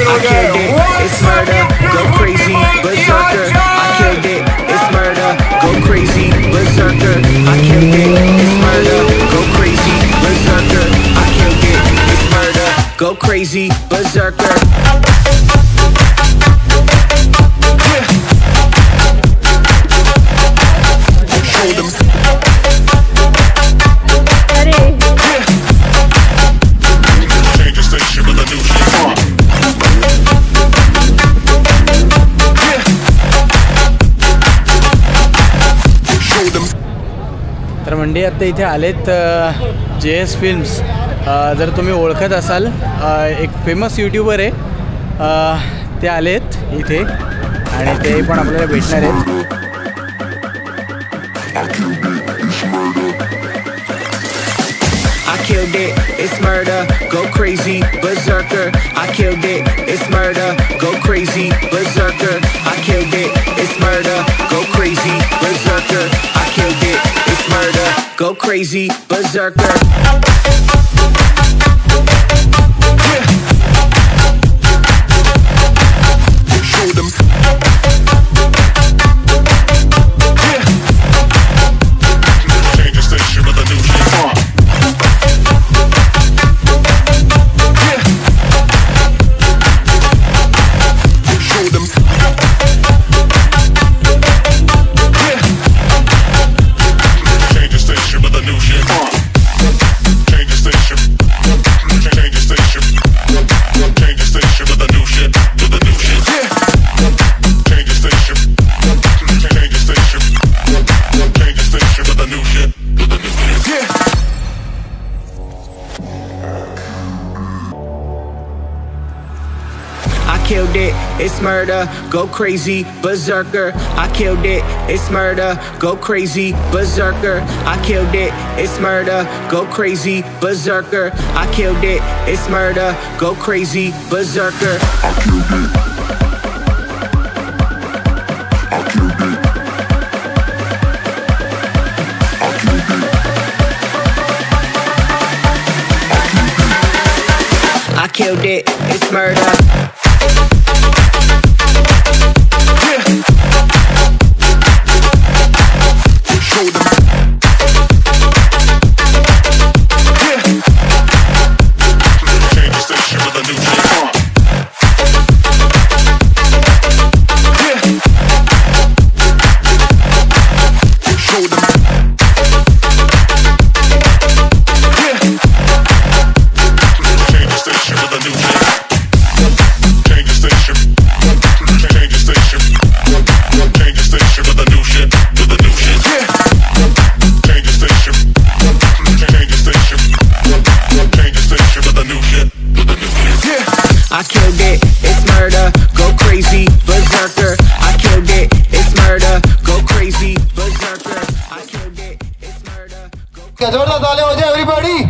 I killed it, it's murder, go crazy, berserker. I killed it, it's murder, go crazy, berserker. I killed it, it's murder, go crazy, berserker. I killed it, it's murder, go crazy, berserker. तर मंडळी आता इथे आलेत JS films. जर तुम्ही ओळखत असाल, एक फेमस यूट्यूबर आहे, ते आलेत इथे आणि ते पण आपल्याला भेटणार आहेत. I killed it, it's murder, go crazy, berserker. I killed it, it's murder, go crazy, berserker. I killed it, it's murder, go crazy, berserker. I killed it, it's murder, go crazy, berserker. I killed it, it's murder, go crazy, berserker. I killed it, it's murder, go crazy, berserker. I killed it, it's murder, go crazy, berserker. I killed it, it's murder, go crazy, berserker. I killed it. I killed it, it's murder. I killed it, it's murder, go crazy, berserker. I killed it, it's murder, go crazy, berserker. I killed it, it's murder, go crazy. Jordan taale ho jaye everybody.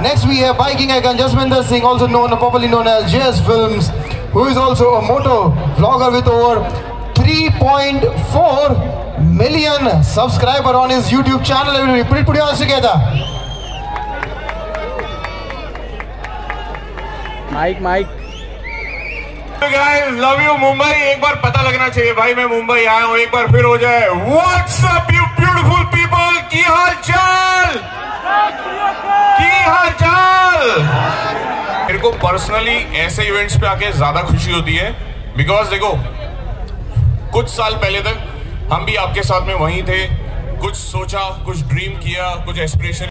Next we have biking icon Jasminder Singh, also popularly known as JS Films, who is also a moto vlogger with over 3.4 million subscribers on his YouTube channel. Everybody, put your hands together. Mic Guys, love you Mumbai. एक बार पता लगना चाहिए भाई मैं मुंबई आया हूँ, एक बार फिर हो जाए. What's up you beautiful people? की हाल चाल? मेरे को पर्सनली ऐसे इवेंट्स पे आके ज्यादा खुशी होती है, बिकॉज देखो कुछ साल पहले तक हम भी आपके साथ में वहीं थे, कुछ सोचा, कुछ ड्रीम किया, कुछ एस्पिरेशन.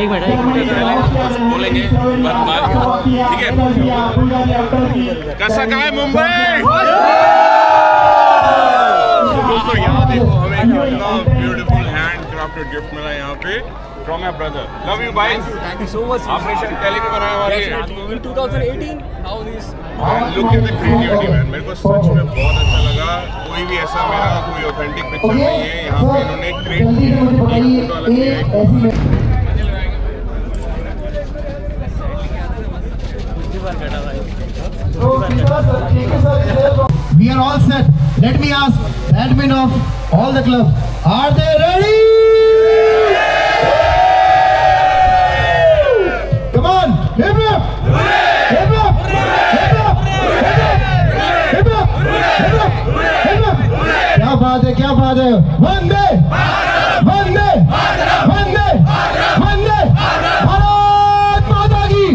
एक मिनट बोलेंगे ठीक है. कैसा का है मुंबई दोस्तों? यहाँ देखो हमें कितना ब्यूटीफुल हैंड क्राफ्टेड गिफ्ट मिला यहाँ पे from my brother. Love you भाई, थैंक यू सो मच. आपने शायद पहले भी बनाया हमारे in 2018 now this look at the creativity man. मेरे को सच में बहुत अच्छा लगा. कोई भी ऐसा मेरा कोई ऑथेंटिक पिक्चर नहीं है. यहाँ पे इन्होंने क्रिएट किया, एक फोटो अलग किया, Let me ask the admin of all the clubs, are they ready? Come on, hip hop! Hip hop! Hip hop! Hip hop! Hip hop! Hip hop! क्या बात है, क्या बात है? वंदे वंदे वंदे वंदे भारत माता की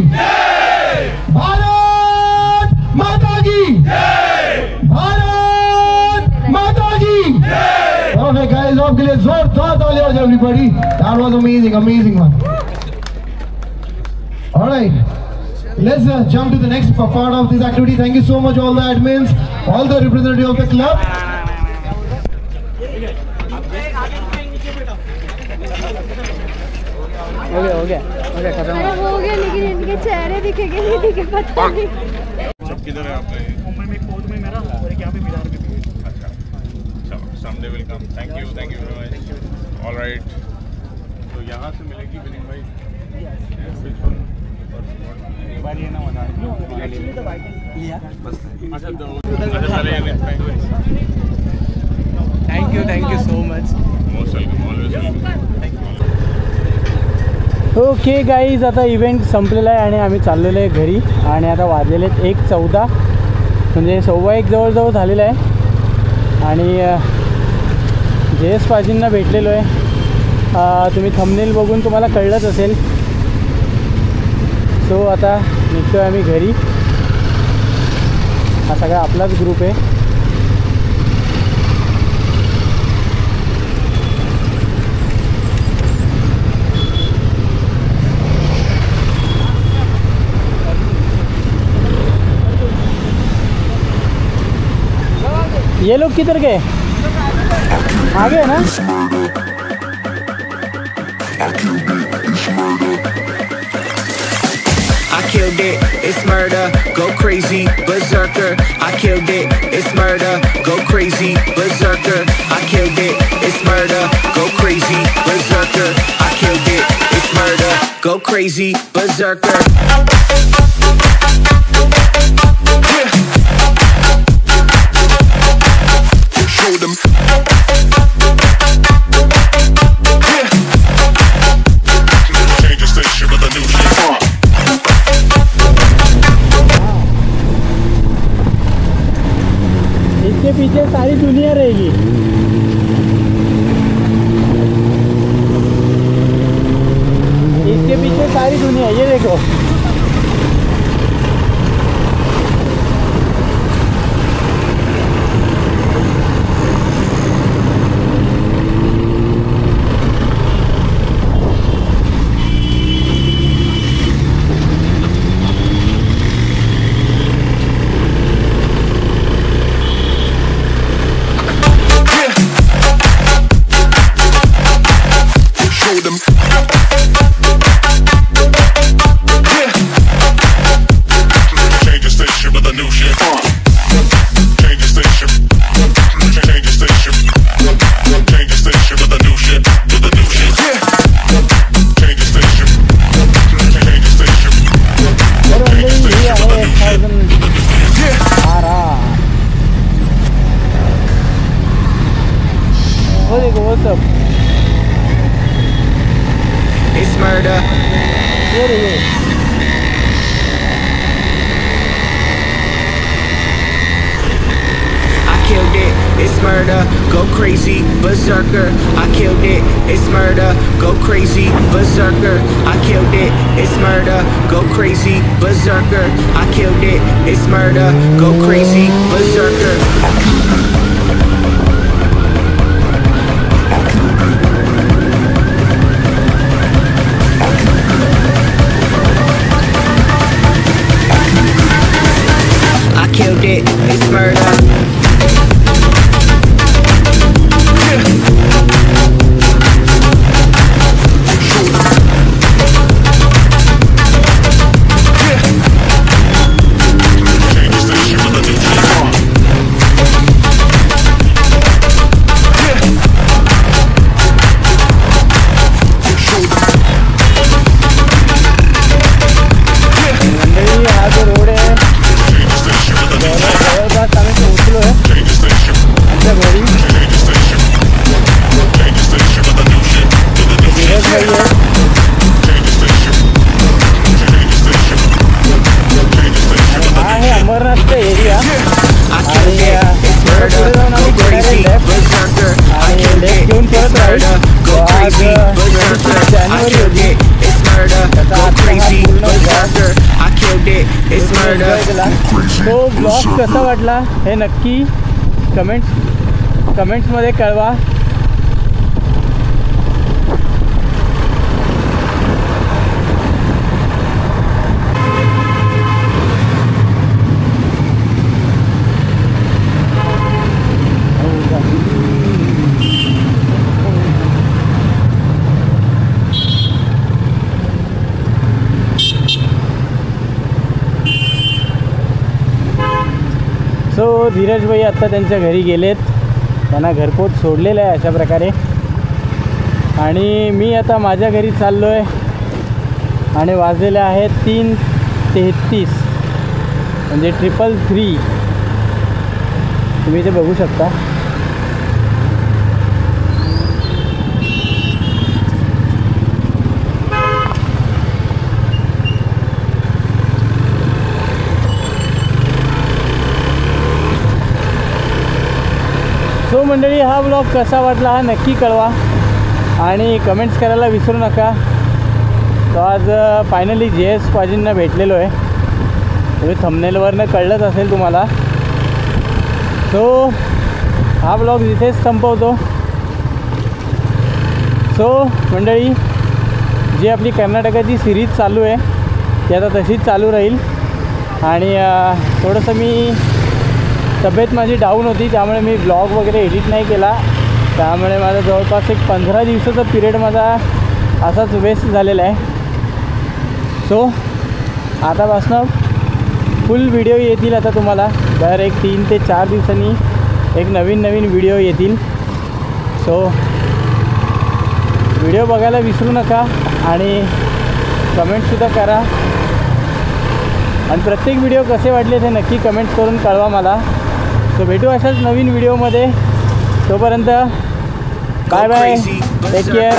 भारत माता की भारत माता की Okay guys, आपके लिए जोरदार तालियां हो everybody. That was amazing, amazing one. All right, let's jump to the next part of this activity. Thank you so much all the admins, all the representatives of the club. हो गया खत्म हो गया, लेकिन इनके चेहरे दिखेंगे नहीं दिखे पता नहीं। सब किधर है आपका? मुंबई में कोर्ट में मेरा और एक यहाँ पे मीनार में भी। अच्छा चलो, someday will come. Thank you very much. All right. तो यहाँ से मिलेगी विनीत भाई। Thank you so much. Okay guys, आता इव्हेंट संपलेला आहे आणि आम्ही चाललेलो आहे घरी. आणि आता वाजलेले 1:14 म्हणजे 1:15 जवळजवळ झालेलं आहे. आणि JS पाजींना भेटलेलो आहे. तुम्ही थंबनेल बघून तुम्हाला कळलंच असेल. सो आता निघतो आहे आम्ही घरी. हा सगळा आपलाच ग्रुप आहे. ये लोग किधर गए? आगे है ना? I killed it, it's murder, go crazy, berserker. I killed it, it's murder, go crazy, berserker. I killed it, it's murder, go crazy, berserker. I killed it, it's murder, go crazy, berserker. Show them. Change the station with a new shit. इसके पीछे सारी दुनिया रहेगी. इसके पीछे सारी दुनिया, ये देखो. It's murder. I killed it, it's murder, go crazy, berserker. I killed it, it's murder, go crazy, berserker. I killed it, it's murder, go crazy, berserker. I killed it, it's murder, go crazy, berserker. Killed it, it's murder. Road है जवळपास आम्ही discovery killed होती. it, it's murder. त्याचा Go आजचा हा crazy, पूर्ण berserker. I killed it, it's तुम्ही murder. enjoy केला. तो ब्लॉग कसा वाटला हे नक्की कमेंट्समध्ये कळवा. सो धीरज भाई आत्ता त्यांच्या घरी गेलेत. त्यांना घरपोच सोडलेलं आहे अशा प्रकारे. आणि मी आता माझ्या घरी चाललो आहे. आणि वाजलेले आहेत 3:33 म्हणजे 333. तुम्ही इथे बघू शकता. सो मंडळी, हा ब्लॉग कसा वाटला हा नक्की कळवा आणि कमेंट्स करायला विसरू नका. तो आज फायनली JS पाजींना भेटलेलो आहे. तुम्ही थंबनेलवरनं कळलंच असेल तुम्हाला. सो हा ब्लॉग इथेच संपवतो. सो मंडळी, जी आपली कर्नाटकाची सिरीज चालू आहे ती आता तशीच चालू राहील. आणि थोडंसं मी तब्येत माझी डाऊन होती त्यामुळे मी ब्लॉग वगैरे एडिट नाही केला. त्यामुळे माझा जवळपास एक 15 दिवसाचा पिरियड माझा असाच वेस्ट झालेला आहे. सो आतापासनं फुल व्हिडिओ येतील आता तुम्हाला. दर एक 3 ते 4 दिवसांनी एक नवीन व्हिडिओ येतील. सो व्हिडिओ बघायला विसरू नका आणि कमेंटसुद्धा करा. आणि प्रत्येक व्हिडिओ कसे वाटले ते नक्की कमेंट्स करून कळवा मला. सो भेटू अशाच नवीन व्हिडिओमध्ये. तोपर्यंत बाय बाय, टेक केअर.